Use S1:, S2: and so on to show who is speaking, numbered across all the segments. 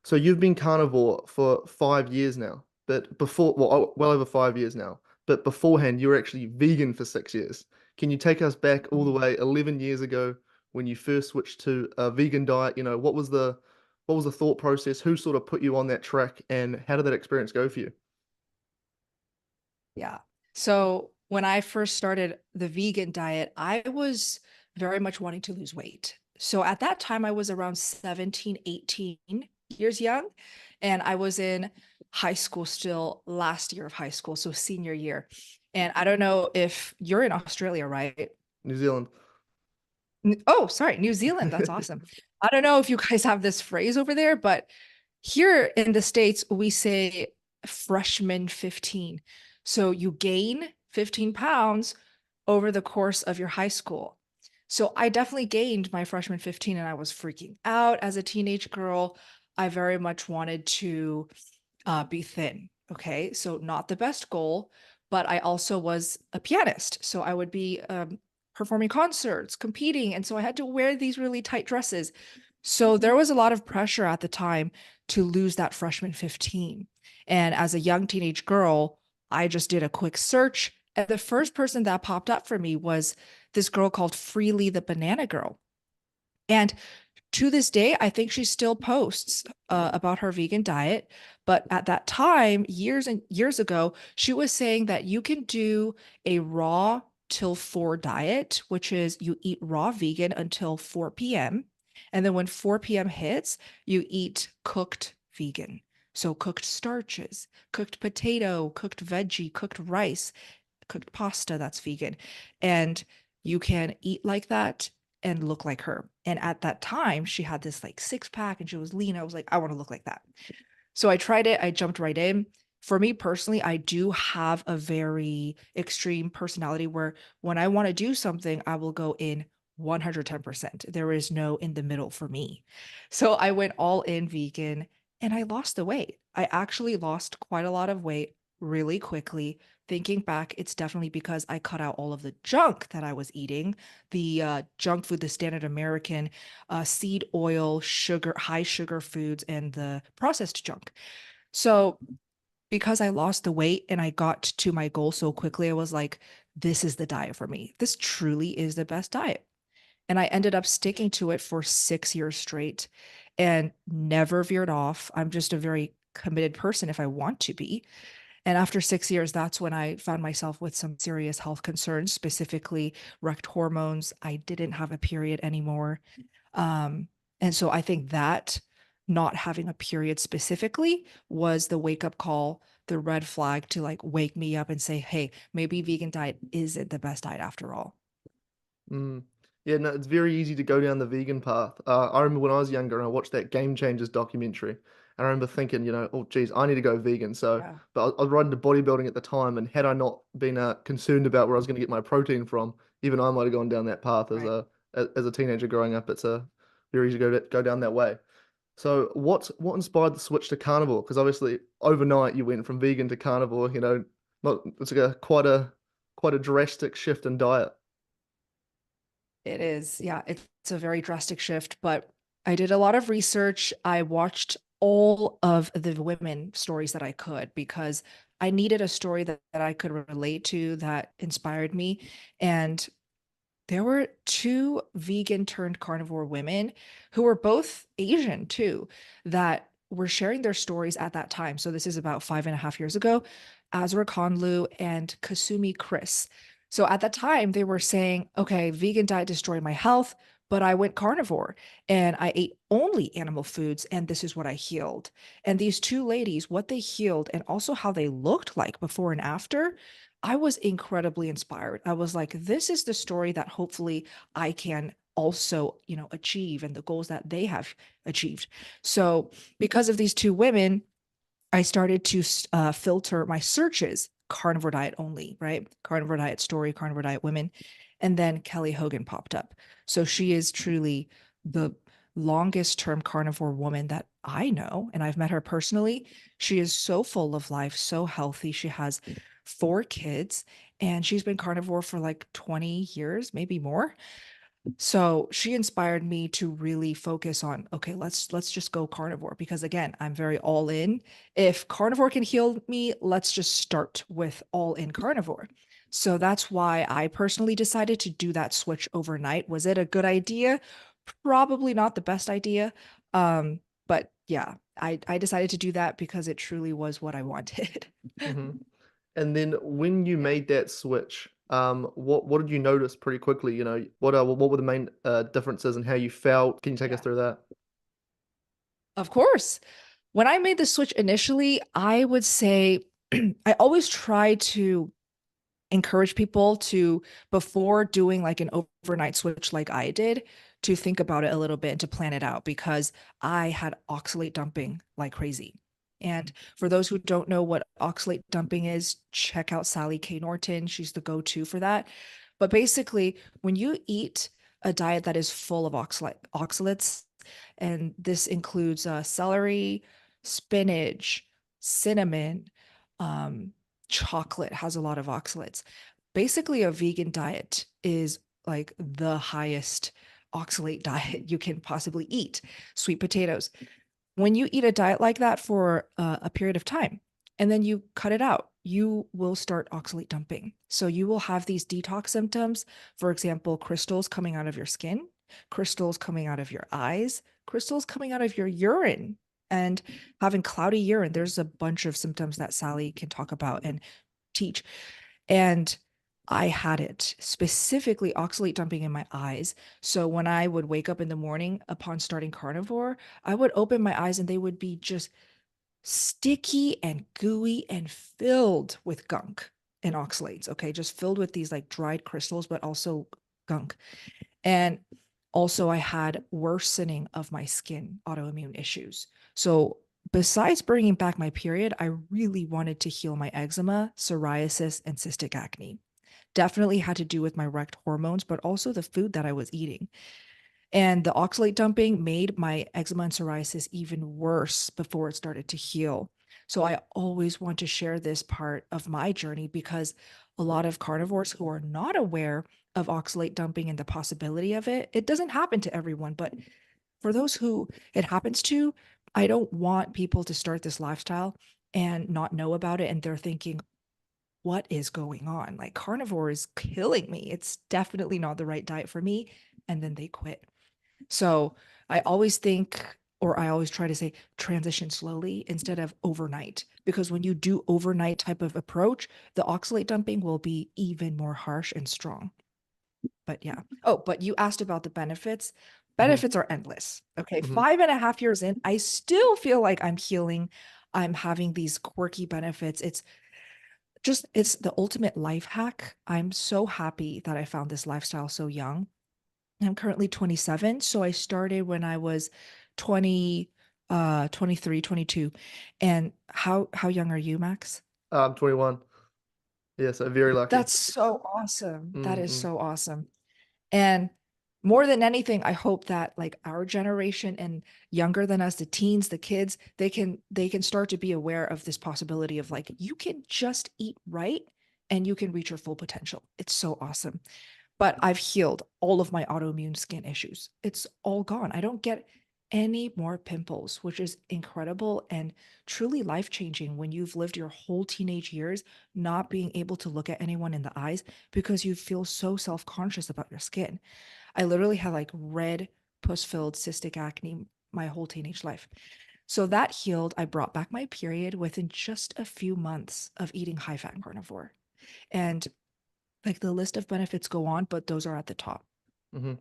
S1: So you've been carnivore for 5 years now, but before, well over 5 years now, but beforehand you were actually vegan for 6 years. Can you take us back all the way 11 years ago when you first switched to a vegan diet? What was the thought process? Who sort of put you on that track, and how did that experience go for you?
S2: Yeah. So when I first started the vegan diet, I was very much wanting to lose weight. So at that time, I was around 17, 18 years young, and I was in high school still, last year of high school, so senior year. And I don't know if you're in Australia, right?
S1: New Zealand.
S2: Oh, sorry, New Zealand. That's awesome. I don't know if you guys have this phrase over there, but here in the States, we say freshman 15. So you gain 15 pounds over the course of your high school. So I definitely gained my freshman 15 and I was freaking out as a teenage girl. I very much wanted to be thin. Okay. So not the best goal, but I also was a pianist. So I would be performing concerts, competing. And so I had to wear these really tight dresses. So there was a lot of pressure at the time to lose that freshman 15. And as a young teenage girl, I just did a quick search. And the first person that popped up for me was this girl called Freely the Banana Girl. And to this day, I think she still posts about her vegan diet. But at that time, years and years ago, she was saying that you can do a raw till four diet, which is you eat raw vegan until 4 p.m. And then when 4 p.m. hits, you eat cooked vegan. So cooked starches, cooked potato, cooked veggie, cooked rice, cooked pasta that's vegan. And you can eat like that and look like her. And at that time, she had this like six pack and she was lean. I was like, I want to look like that. So I tried it. I jumped right in. For me personally, I do have a very extreme personality where when I want to do something, I will go in 110%. There is no in the middle for me. So I went all in vegan and I lost the weight. I actually lost quite a lot of weight really quickly. Thinking back, it's definitely because I cut out all of the junk that I was eating, the junk food, the standard American seed oil, sugar, high sugar foods, and the processed junk. So because I lost the weight and I got to my goal so quickly, I was like, this is the diet for me. This truly is the best diet. And I ended up sticking to it for 6 years straight and never veered off. I'm just a very committed person if I want to be. And after 6 years, that's when I found myself with some serious health concerns, specifically wrecked hormones. I didn't have a period anymore. And so I think that not having a period specifically was the wake up call, the red flag to like wake me up and say, hey, maybe vegan diet isn't the best diet after all.
S1: Mm. Yeah, no, it's very easy to go down the vegan path. I remember when I was younger and I watched that Game Changers documentary, and I remember thinking, oh, geez, I need to go vegan. So,
S2: Yeah.
S1: but I was right into bodybuilding at the time, and had I not been concerned about where I was going to get my protein from, even I might have gone down that path as
S2: Right.
S1: a teenager growing up. It's a very easy to go down that way. So, what inspired the switch to carnivore? Because obviously, overnight you went from vegan to carnivore. Not it's like a quite a drastic shift in diet.
S2: It is. Yeah, it's a very drastic shift, but I did a lot of research. I watched all of the women stories that I could because I needed a story that I could relate to that inspired me. And there were two vegan turned carnivore women who were both Asian too, that were sharing their stories at that time. So this is about 5.5 years ago. Azra Conlu and Kasumi Chris. So at that time, they were saying, okay, vegan diet destroyed my health, but I went carnivore and I ate only animal foods, and this is what I healed. And these two ladies, what they healed and also how they looked like before and after, I was incredibly inspired. I was like, this is the story that hopefully I can also, achieve and the goals that they have achieved. So, because of these two women, I started to filter my searches carnivore diet only, right? Carnivore diet story, carnivore diet women. And then Kelly Hogan popped up. So she is truly the longest term carnivore woman that I know. And I've met her personally. She is so full of life, so healthy. She has four kids and she's been carnivore for like 20 years, maybe more. So she inspired me to really focus on, okay, let's just go carnivore because again, I'm very all in. If carnivore can heal me, let's just start with all in carnivore. So that's why I personally decided to do that switch overnight. Was it a good idea? Probably not the best idea. But yeah, I decided to do that because it truly was what I wanted.
S1: Hmm. And then when you
S2: Yeah.
S1: made that switch, what did you notice pretty quickly? You know, what were the main differences and how you felt? Can you take us
S2: Yeah.
S1: through that?
S2: Of course. When I made the switch initially, I would say I always try to encourage people to, before doing like an overnight switch like I did, to think about it a little bit and to plan it out because I had oxalate dumping like crazy. And for those who don't know what oxalate dumping is, check out Sally K. Norton. She's the go-to for that. But basically, when you eat a diet that is full of oxalates, and this includes celery, spinach, cinnamon, um, chocolate has a lot of oxalates. Basically, a vegan diet is like the highest oxalate diet you can possibly eat. Sweet potatoes, when you eat a diet like that for a period of time and then you cut it out, you will start oxalate dumping. So you will have these detox symptoms. For example, crystals coming out of your skin, crystals coming out of your eyes, crystals coming out of your urine, and having cloudy urine. There's a bunch of symptoms that Sally can talk about and teach. And I had it specifically oxalate dumping in my eyes. So when I would wake up in the morning upon starting carnivore, I would open my eyes and they would be just sticky and gooey and filled with gunk and oxalates. Okay. Just filled with these like dried crystals, but also gunk. And also, I had worsening of my skin autoimmune issues. So, besides bringing back my period, I really wanted to heal my eczema, psoriasis, and cystic acne. Definitely had to do with my rect hormones, but also the food that I was eating. And the oxalate dumping made my eczema and psoriasis even worse before it started to heal. So I always want to share this part of my journey because a lot of carnivores who are not aware of oxalate dumping and the possibility of it, it doesn't happen to everyone, but for those who it happens to, I don't want people to start this lifestyle and not know about it. And they're thinking, what is going on? Like carnivore is killing me. It's definitely not the right diet for me. And then they quit. So I always think, or I always try to say, transition slowly instead of overnight. Because when you do overnight type of approach, the oxalate dumping will be even more harsh and strong. But yeah. Oh, but you asked about the benefits.
S1: Hmm.
S2: Benefits are endless. Okay.
S1: Hmm.
S2: 5.5 years in, I still feel like I'm healing. I'm having these quirky benefits. It's the ultimate life hack. I'm so happy that I found this lifestyle so young. I'm currently 27, so I started when I was 20, 23, 22. And how young are you, Max?
S1: I'm 21. Yeah, so very lucky.
S2: That's so awesome. That is
S1: Mm-mm.
S2: so awesome. And more than anything, I hope that like our generation and younger than us, the teens, the kids, they can start to be aware of this possibility of like you can just eat right and you can reach your full potential. It's so awesome. But I've healed all of my autoimmune skin issues. It's all gone. I don't get any more pimples, which is incredible and truly life changing when you've lived your whole teenage years not being able to look at anyone in the eyes because you feel so self conscious about your skin. I literally had like red, pus filled cystic acne my whole teenage life. So that healed. I brought back my period within just a few months of eating high fat carnivore. And like the list of benefits go on, but those are at the top.
S1: Hmm.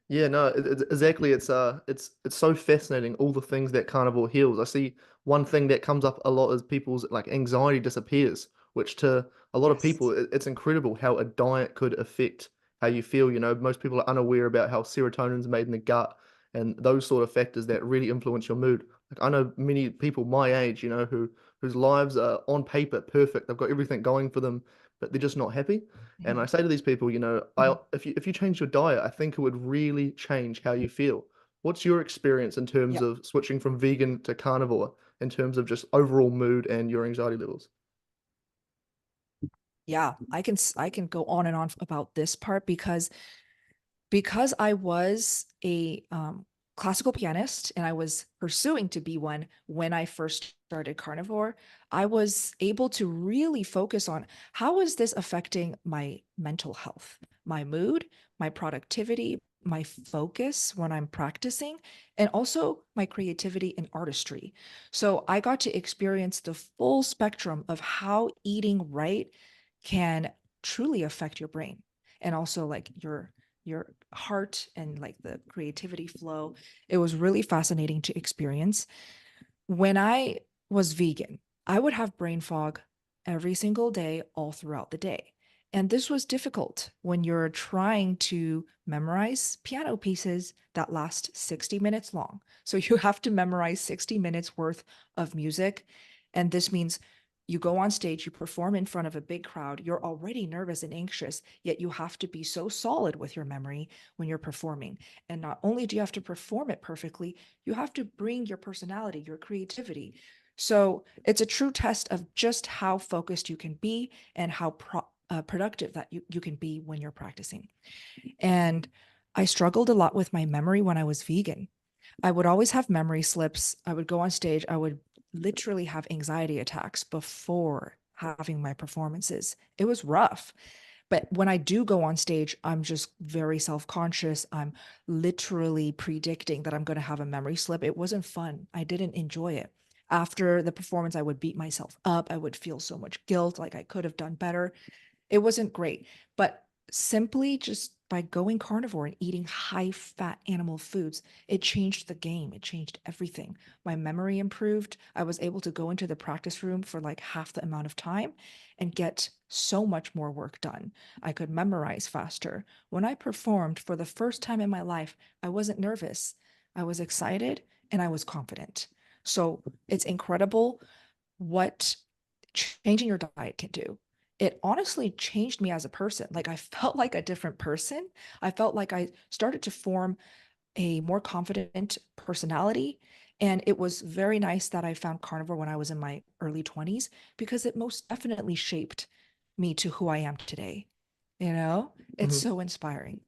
S1: Yeah, no, exactly. It's so fascinating all the things that carnivore heals. I see one thing that comes up a lot is people's like anxiety disappears, which to a lot of people
S2: Yes.
S1: it's incredible how a diet could affect how you feel. You know, most people are unaware about how serotonin's made in the gut and those sort of factors that really influence your mood. Like I know many people my age, you know, whose lives are on paper perfect. They've got everything going for them, but they're just not happy. And I
S2: Mhm.
S1: say to these people, you know,
S2: Mhm.
S1: if you change your diet, I think it would really change how you feel. What's your experience in terms
S2: Yeah.
S1: of switching from vegan to carnivore, in terms of just overall mood and your anxiety levels?
S2: Yeah, I can go on and on about this part because Because I was a classical pianist and I was pursuing to be one when I first started Carnivore, I was able to really focus on how is this affecting my mental health, my mood, my productivity, my focus when I'm practicing, and also my creativity and artistry. So I got to experience the full spectrum of how eating right can truly affect your brain and also like your heart and like the creativity flow. It was really fascinating to experience. When I was vegan, I would have brain fog every single day, all throughout the day. And this was difficult when you're trying to memorize piano pieces that last 60 minutes long. So you have to memorize 60 minutes worth of music. And this means you go on stage, you perform in front of a big crowd, you're already nervous and anxious, yet you have to be so solid with your memory when you're performing. And not only do you have to perform it perfectly, you have to bring your personality, your creativity. So it's a true test of just how focused you can be and how productive that you can be when you're practicing. And I struggled a lot with my memory when I was vegan. I would always have memory slips. I would go on stage. I would literally have anxiety attacks before having my performances. It was rough. But when I do go on stage, I'm just very self-conscious. I'm literally predicting that I'm going to have a memory slip. It wasn't fun. I didn't enjoy it. After the performance, I would beat myself up. I would feel so much guilt, like I could have done better. It wasn't great, but simply just by going carnivore and eating high fat animal foods, it changed the game. It changed everything. My memory improved. I was able to go into the practice room for like half the amount of time and get so much more work done. I could memorize faster. When I performed for the first time in my life, I wasn't nervous. I was excited and I was confident. So it's incredible what changing your diet can do. It honestly changed me as a person. Like I felt like a different person. I felt like I started to form a more confident personality. And it was very nice that I found carnivore when I was in my early 20s because it most definitely shaped me to who I am today. You know, it's
S1: Mhm.
S2: so inspiring.